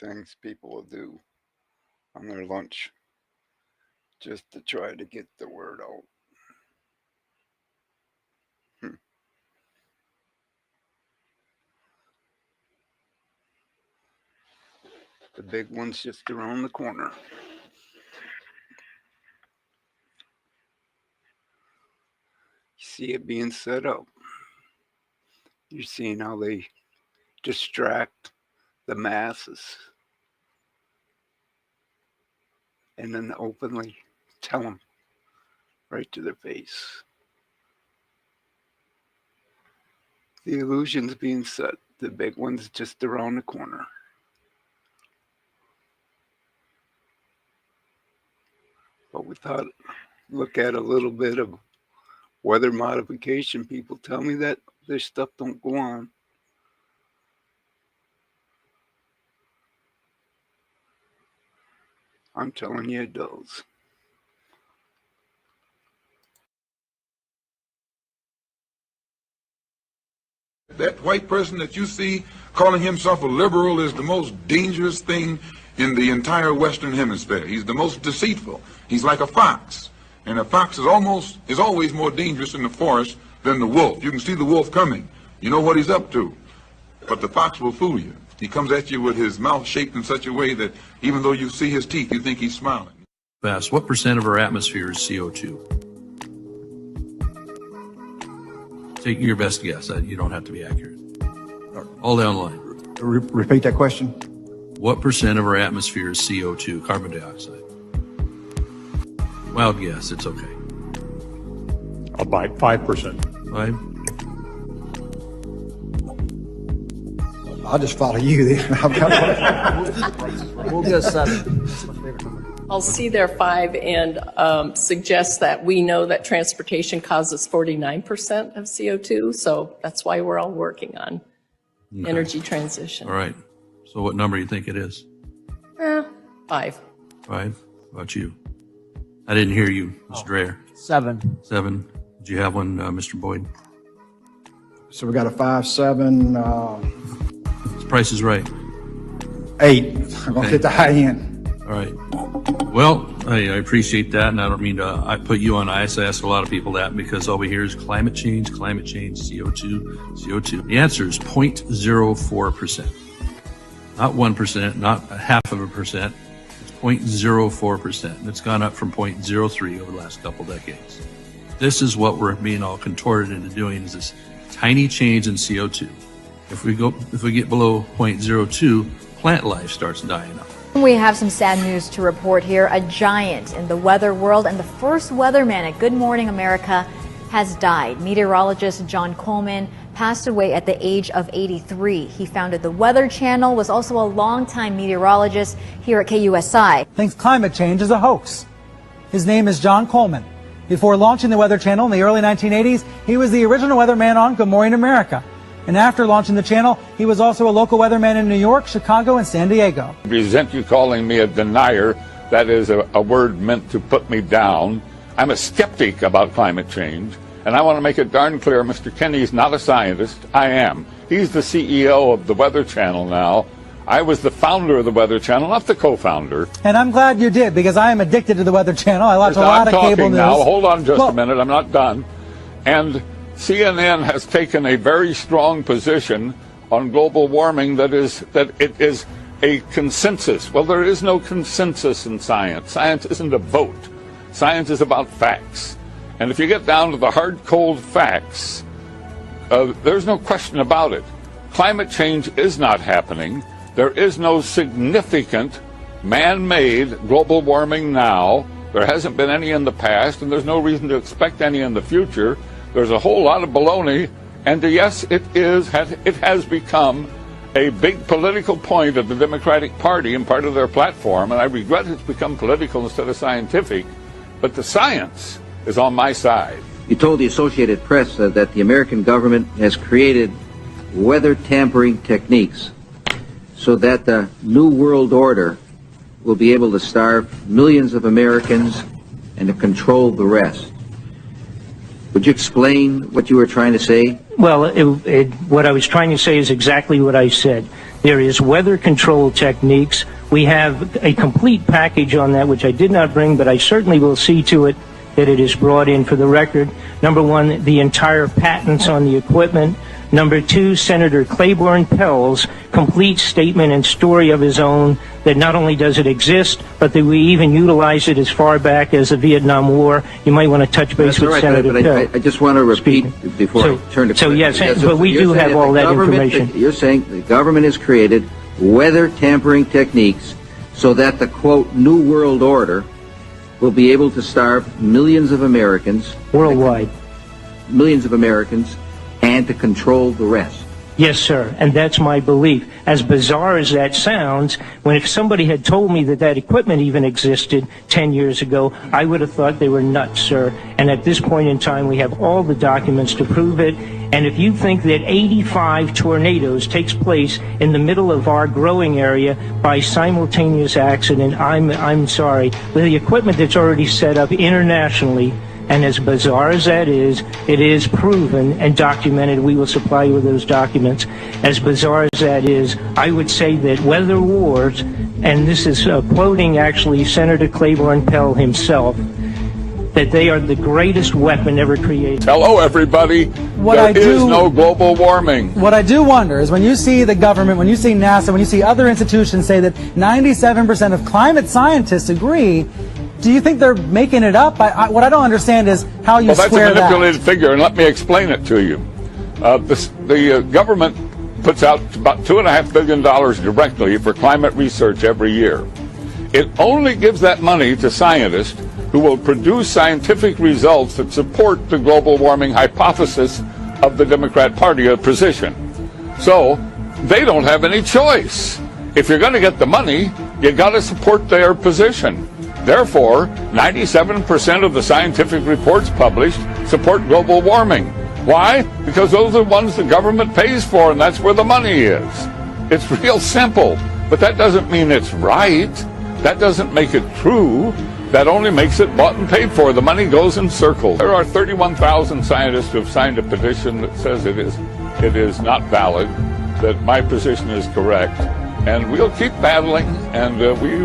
things people will do on their lunch just to try to get the word out. The big one's just around the corner. You see it being set up. You're seeing how they distract the masses and then openly tell them right to their face. The illusion's being set. The big one's just around the corner. But we thought, look at a little bit of weather modification. People tell me that their stuff don't go on. I'm telling you it does. That white person that you see calling himself a liberal is the most dangerous thing in the entire Western Hemisphere. He's the most deceitful. He's like a fox. And a fox is always more dangerous in the forest than the wolf. You can see the wolf coming. You know what he's up to. But the fox will fool you. He comes at you with his mouth shaped in such a way that even though you see his teeth, you think he's smiling. Fast. What percent of our atmosphere is CO2? Take your best guess. You don't have to be accurate. All down the line. Repeat that question. What percent of our atmosphere is CO2, carbon dioxide? Wild guess. It's okay. About 5%. 5? I'll just follow you then. We'll go 7. I'll see their 5 and suggest that we know that transportation causes 49% of CO2, so that's why we're all working on energy transition. All right. So what number do you think it is? 5. 5? How about you? I didn't hear you, Mr. Dreher. 7. 7. Did you have one, Mr. Boyd? So we got a 5, 7, This Price is Right. 8. I'm gonna hit the high end. All right. Well, I appreciate that, and I don't mean to I put you on ice. I ask a lot of people that because all we hear is climate change, CO2, CO2. The answer is 0.04%. Not 1%, not a half of a percent. It's 0.04%. And it's gone up from 0.03 over the last couple decades. This is what we're being all contorted into doing, is this tiny change in CO2. If we get below 0.02, plant life starts dying up. We have some sad news to report here. A giant in the weather world and the first weatherman at Good Morning America has died. Meteorologist John Coleman passed away at the age of 83. He founded the Weather Channel, was also a longtime meteorologist here at KUSI. Thinks climate change is a hoax. His name is John Coleman. Before launching the Weather Channel in the early 1980s, he was the original weatherman on Good Morning America. And after launching the channel, he was also a local weatherman in New York, Chicago, and San Diego. I resent you calling me a denier. That is a word meant to put me down. I'm a skeptic about climate change, and I want to make it darn clear, Mr. Kenney is not a scientist. I am. He's the CEO of the Weather Channel now. I was the founder of the Weather Channel, not the co-founder. And I'm glad you did, because I am addicted to the Weather Channel. I watch a lot of cable news. Now, hold on just a minute. I'm not done. And CNN has taken a very strong position on global warming that it is a consensus. Well, there is no consensus in science. Science isn't a vote. Science is about facts. And if you get down to the hard, cold facts, there's no question about it. Climate change is not happening. There is no significant man-made global warming now. There hasn't been any in the past, and there's no reason to expect any in the future. There's a whole lot of baloney, and yes, it has become a big political point of the Democratic Party and part of their platform, and I regret it's become political instead of scientific, but the science is on my side. You told the Associated Press that the American government has created weather tampering techniques so that the New World Order will be able to starve millions of Americans and to control the rest. Would you explain what you were trying to say? Well, what I was trying to say is exactly what I said. There is weather control techniques. We have a complete package on that, which I did not bring, but I certainly will see to it that it is brought in for the record. Number one, the entire patents on the equipment. Number two, Senator Claiborne Pell's complete statement and story of his own that not only does it exist, but that we even utilize it as far back as the Vietnam War. You might want to touch base with Senator Pell. I just want to repeat before I turn to So yes, so but we do have all that information. You're saying the government has created weather tampering techniques so that the, quote, New World Order will be able to starve millions of Americans. Worldwide. Millions of Americans, and to control the rest. Yes, sir, and that's my belief. As bizarre as that sounds, when if somebody had told me that that equipment even existed 10 years ago, I would have thought they were nuts, sir. And at this point in time, we have all the documents to prove it. And if you think that 85 tornadoes takes place in the middle of our growing area by simultaneous accident, I'm sorry. With the equipment that's already set up internationally, and as bizarre as that is, it is proven and documented. We will supply you with those documents. As bizarre as that is, I would say that weather wars, and this is quoting actually Senator Claiborne Pell himself, that they are the greatest weapon ever created. Hello, everybody. There is no global warming. What I do wonder is when you see the government, when you see NASA, when you see other institutions say that 97% of climate scientists agree, do you think they're making it up? What I don't understand is how you square that. That's a manipulated figure, and let me explain it to you. The government puts out about $2.5 billion directly for climate research every year. It only gives that money to scientists who will produce scientific results that support the global warming hypothesis of the Democrat Party position. So they don't have any choice. If you're going to get the money, you got to support their position. Therefore, 97% of the scientific reports published support global warming. Why? Because those are the ones the government pays for, and that's where the money is. It's real simple, but that doesn't mean it's right. That doesn't make it true. That only makes it bought and paid for. The money goes in circles. There are 31,000 scientists who have signed a petition that says it is not valid, that my position is correct. And we'll keep battling, and we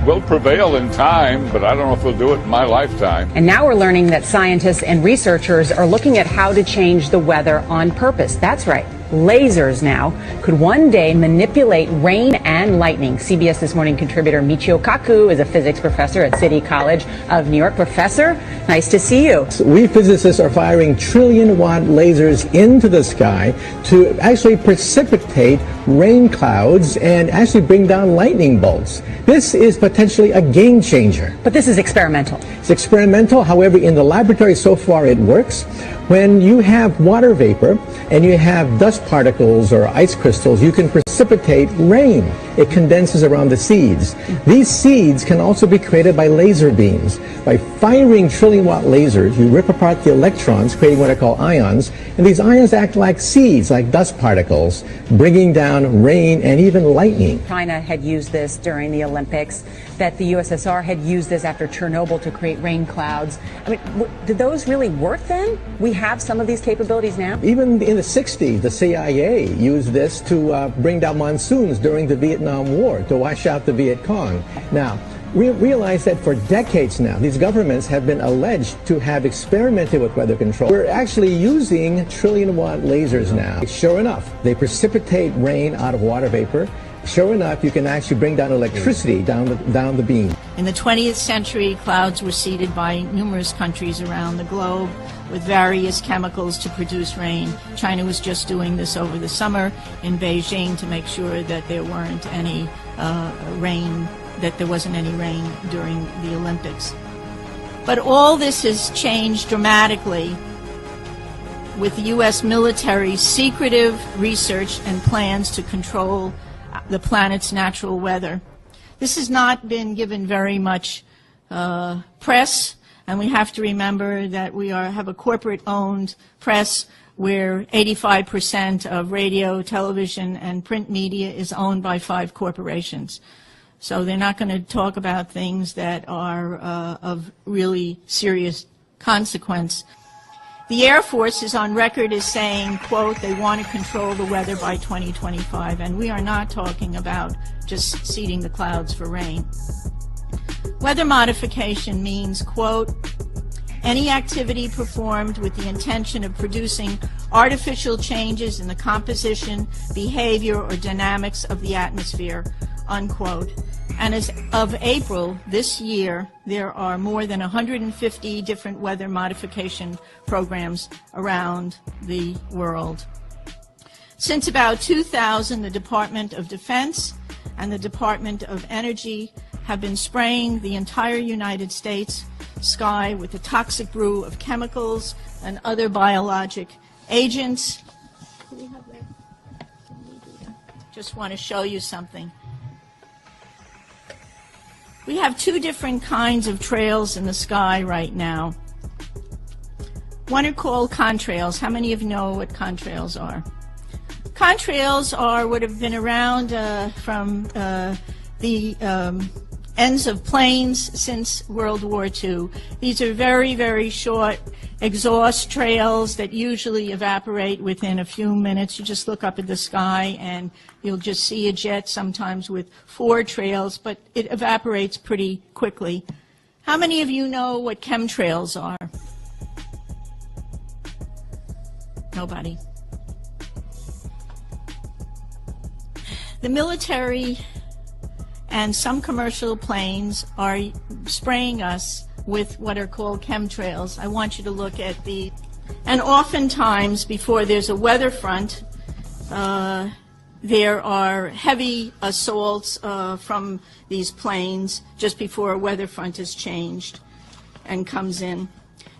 will prevail in time, but I don't know if we'll do it in my lifetime. And now we're learning that scientists and researchers are looking at how to change the weather on purpose. That's right. Lasers now could one day manipulate rain and lightning. CBS This Morning contributor Michio Kaku is a physics professor at City College of New York. Professor, nice to see you. We physicists are firing trillion-watt lasers into the sky to actually precipitate rain clouds and actually bring down lightning bolts. This is potentially a game changer. But this is experimental. It's experimental. However, in the laboratory so far it works. When you have water vapor and you have dust particles or ice crystals, you can precipitate rain. It condenses around the seeds. These seeds can also be created by laser beams. By firing trillion-watt lasers, you rip apart the electrons, creating what I call ions, and these ions act like seeds, like dust particles, bringing down rain and even lightning. China had used this during the Olympics, that the USSR had used this after Chernobyl to create rain clouds. I mean, did those really work then? We have some of these capabilities now? Even in the 60s, the CIA used this to bring down monsoons during the Vietnam War, to wash out the Viet Cong. Now, we realize that for decades now, these governments have been alleged to have experimented with weather control. We're actually using trillion-watt lasers now. Sure enough, they precipitate rain out of water vapor. Sure enough, you can actually bring down electricity down the beam. In the 20th century, clouds were seeded by numerous countries around the globe with various chemicals to produce rain. China was just doing this over the summer in Beijing to make sure that there weren't any rain, that there wasn't any rain during the Olympics. But all this has changed dramatically with the U.S. military's secretive research and plans to control the planet's natural weather. This has not been given very much press, and we have to remember that we have a corporate-owned press where 85% of radio, television, and print media is owned by 5 corporations. So they're not going to talk about things that are of really serious consequence. The Air Force is on record as saying, quote, they want to control the weather by 2025, and we are not talking about just seeding the clouds for rain. Weather modification means, quote, any activity performed with the intention of producing artificial changes in the composition, behavior, or dynamics of the atmosphere, unquote. And as of April this year, there are more than 150 different weather modification programs around the world. Since about 2000, the Department of Defense and the Department of Energy have been spraying the entire United States sky with a toxic brew of chemicals and other biologic agents. Just want to show you something. We have two different kinds of trails in the sky right now. One are called contrails. How many of you know what contrails are? Contrails are what have been around from the ends of planes since World War II. These are very, very short exhaust trails that usually evaporate within a few minutes. You just look up at the sky and you'll just see a jet, sometimes with 4 trails, but it evaporates pretty quickly. How many of you know what chemtrails are? Nobody. The military and some commercial planes are spraying us with what are called chemtrails. I want you to look at the, and oftentimes before there's a weather front, there are heavy assaults from these planes just before a weather front is changed and comes in.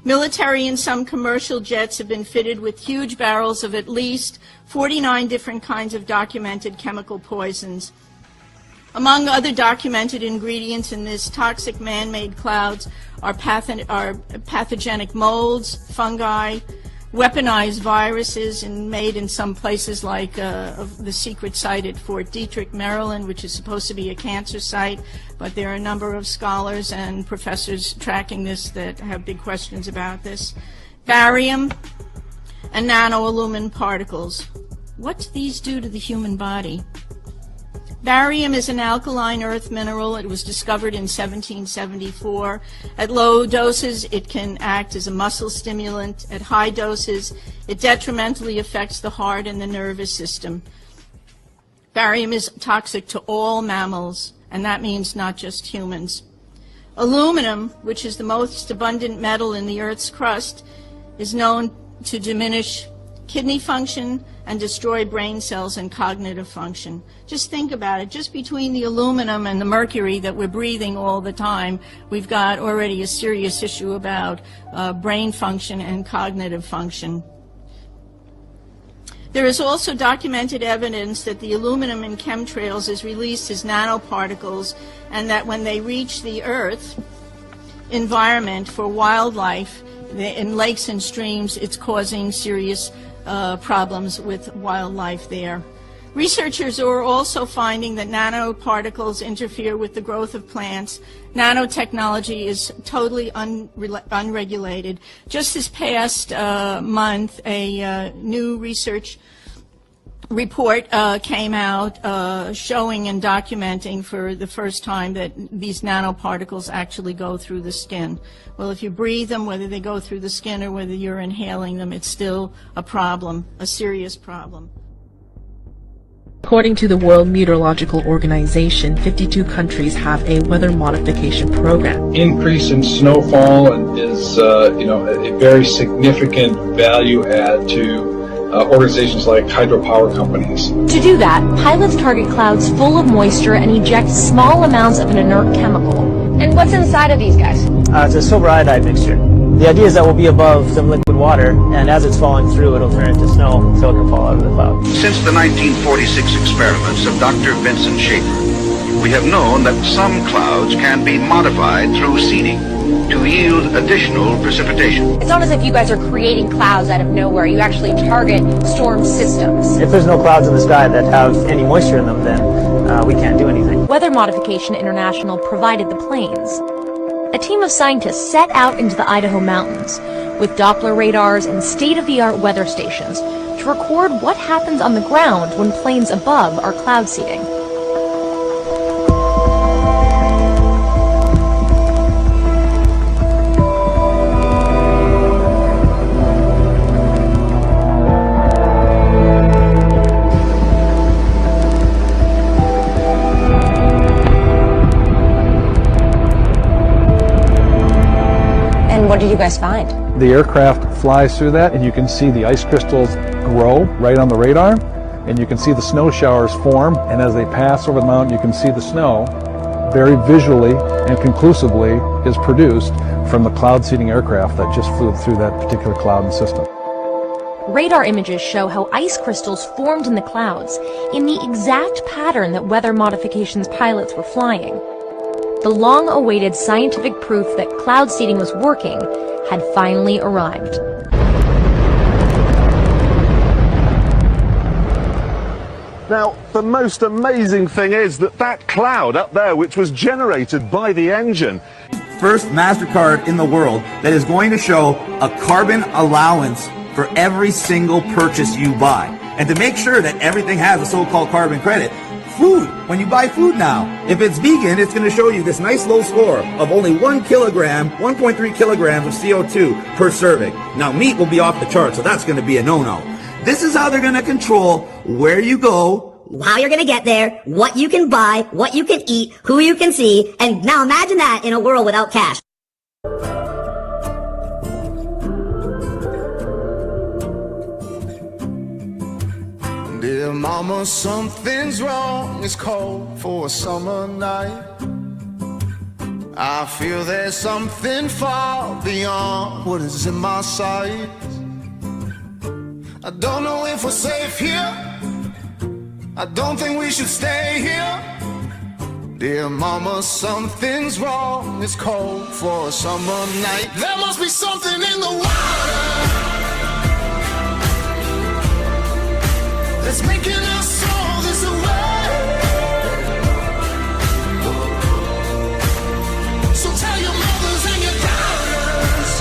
Military and some commercial jets have been fitted with huge barrels of at least 49 different kinds of documented chemical poisons. Among other documented ingredients in this toxic man-made clouds are pathogenic molds, fungi, weaponized viruses, and made in some places like the secret site at Fort Detrick, Maryland, which is supposed to be a cancer site, but there are a number of scholars and professors tracking this that have big questions about this. Barium and nanoaluminum particles. What do these do to the human body? Barium is an alkaline earth mineral. It was discovered in 1774. At low doses, it can act as a muscle stimulant. At high doses, it detrimentally affects the heart and the nervous system. Barium is toxic to all mammals, and that means not just humans. Aluminum, which is the most abundant metal in the Earth's crust, is known to diminish kidney function and destroy brain cells and cognitive function. Just think about it. Just between the aluminum and the mercury that we're breathing all the time, we've got already a serious issue about brain function and cognitive function. There is also documented evidence that the aluminum in chemtrails is released as nanoparticles, and that when they reach the Earth environment for wildlife, in lakes and streams, it's causing serious problems with wildlife there. Researchers are also finding that nanoparticles interfere with the growth of plants. Nanotechnology is totally unregulated. Just this past month, a new research report came out showing and documenting for the first time that these nanoparticles actually go through the skin. Well, if you breathe them, whether they go through the skin or whether you're inhaling them, it's still a problem, a serious problem. According to the World Meteorological Organization, 52 countries have a weather modification program. Increase in snowfall is, a very significant value add to organizations like hydropower companies. To do that, pilots target clouds full of moisture and eject small amounts of an inert chemical. And what's inside of these guys? It's a silver iodide mixture. The idea is that we'll be above some liquid water, and as it's falling through, it'll turn into snow, so it can fall out of the cloud. Since the 1946 experiments of Dr. Vincent Schaefer, we have known that some clouds can be modified through seeding to yield additional precipitation. It's not as if you guys are creating clouds out of nowhere. You actually target storm systems. If there's no clouds in the sky that have any moisture in them, then we can't do anything. Weather Modification International provided the planes. A team of scientists set out into the Idaho mountains, with Doppler radars and state-of-the-art weather stations to record what happens on the ground when planes above are cloud seeding. What did you guys find? The aircraft flies through that, and you can see the ice crystals grow right on the radar, and you can see the snow showers form, and as they pass over the mountain, you can see the snow very visually and conclusively is produced from the cloud seeding aircraft that just flew through that particular cloud and system. Radar images show how ice crystals formed in the clouds in the exact pattern that weather modifications pilots were flying. The long-awaited scientific proof that cloud seeding was working had finally arrived. Now, the most amazing thing is that cloud up there, which was generated by the engine. First MasterCard in the world that is going to show a carbon allowance for every single purchase you buy. And to make sure that everything has a so-called carbon credit, food, when you buy food now, if it's vegan, it's going to show you this nice low score of only 1 kilogram, 1.3 kilograms of CO2 per serving. Now, meat will be off the chart, so that's going to be a no-no. This is how they're going to control where you go, how you're going to get there, what you can buy, what you can eat, who you can see, and now imagine that in a world without cash. Dear mama, something's wrong. It's cold for a summer night. I feel there's something far beyond what is in my sight. I don't know if we're safe here. I don't think we should stay here. Dear mama, something's wrong. It's cold for a summer night. There must be something in the water that's making us all this away. So tell your mothers and your daughters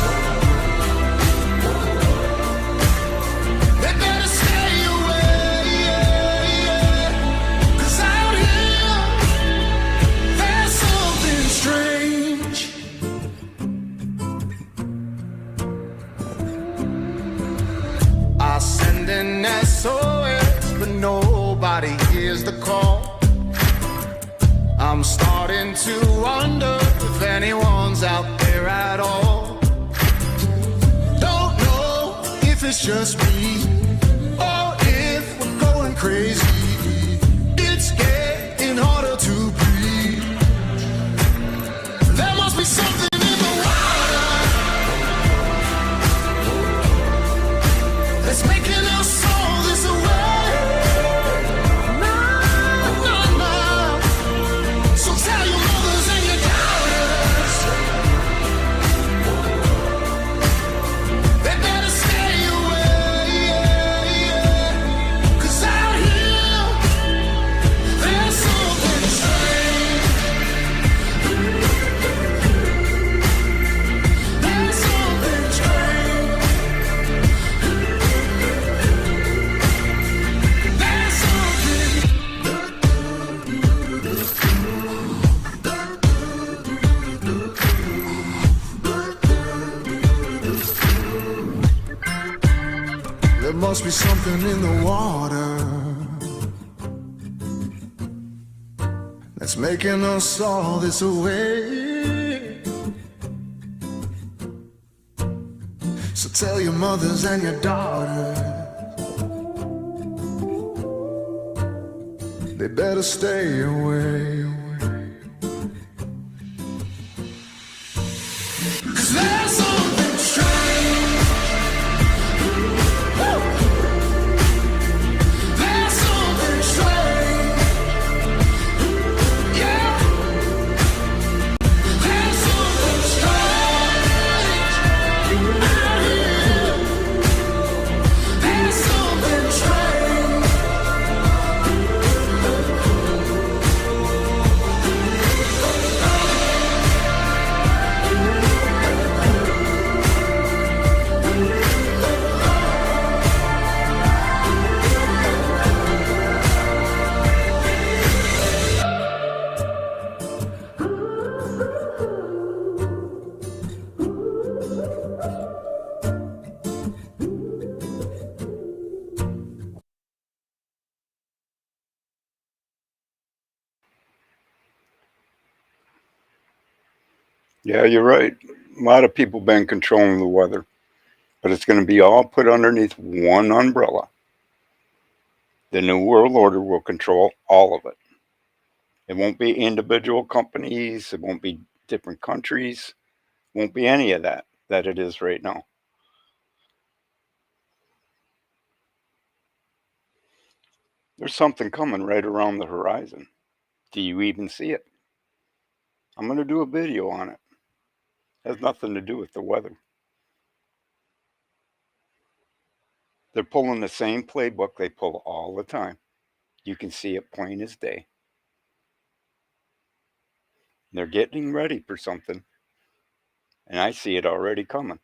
they better stay away. 'Cause out here there's something strange. I send an SOS, but nobody hears the call. I'm starting to wonder if anyone's out there at all. Don't know if it's just me or if we're going crazy. It's getting harder to breathe. There must be something in the water that's making us all this away. So tell your mothers and your daughters they better stay away. 'Cause out here there's something strange. There's something strange. There's something. There must be something in the water that's making us all this away. So tell your mothers and your daughters they better stay away. 'Cause there's something strange. There's something strange. Yeah. There's something strange out here. There's something strange. Yeah, you're right. A lot of people been controlling the weather, but it's going to be all put underneath one umbrella. The New World Order will control all of it. It won't be individual companies. It won't be different countries. It won't be any of that it is right now. There's something coming right around the horizon. Do you even see it? I'm going to do a video on it. It has nothing to do with the weather. They're pulling the same playbook they pull all the time. You can see it plain as day. They're getting ready for something. And I see it already coming.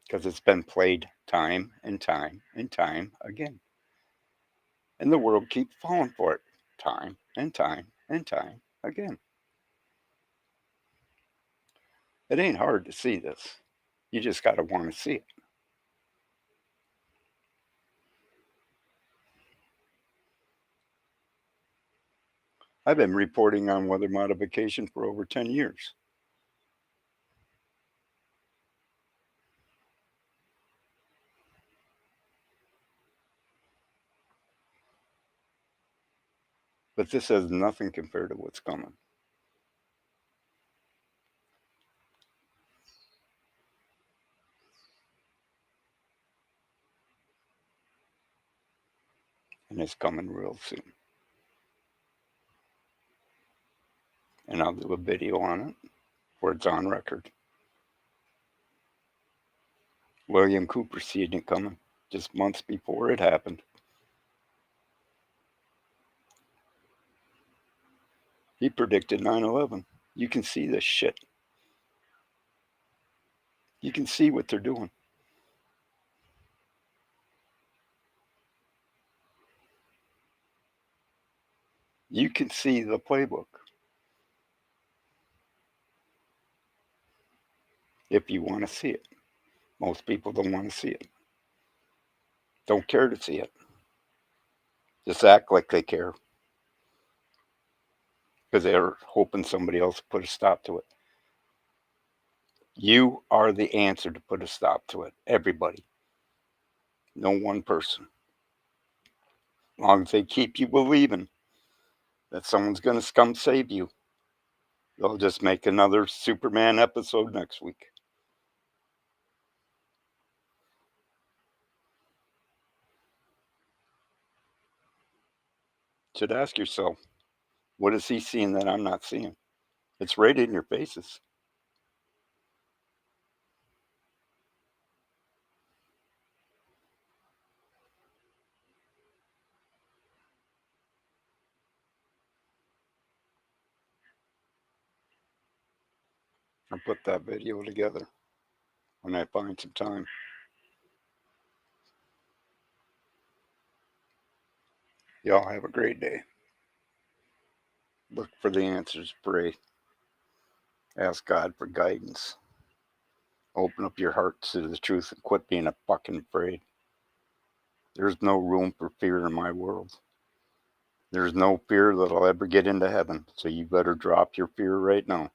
Because it's been played time and time and time again. And the world keeps falling for it. Time and time and time again. It ain't hard to see this. You just got to want to see it. I've been reporting on weather modification for over 10 years. But this has nothing compared to what's coming. And it's coming real soon. And I'll do a video on it where it's on record. William Cooper seen it coming just months before it happened. He predicted 9/11. You can see this shit. You can see what they're doing. You can see the playbook. If you want to see it. Most people don't want to see it. Don't care to see it. Just act like they care. Because they're hoping somebody else put a stop to it. You are the answer to put a stop to it. Everybody. No one person. As long as they keep you believing that someone's going to come save you, they'll just make another Superman episode next week. Should ask yourself, what is he seeing that I'm not seeing? It's right in your faces. I'll put that video together when I find some time. Y'all have a great day. Look for the answers. Pray. Ask God for guidance. Open up your heart to the truth and quit being a fucking afraid. There's no room for fear in my world. There's no fear that I'll ever get into heaven. So you better drop your fear right now.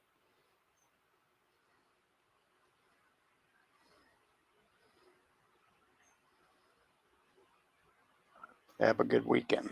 Have a good weekend.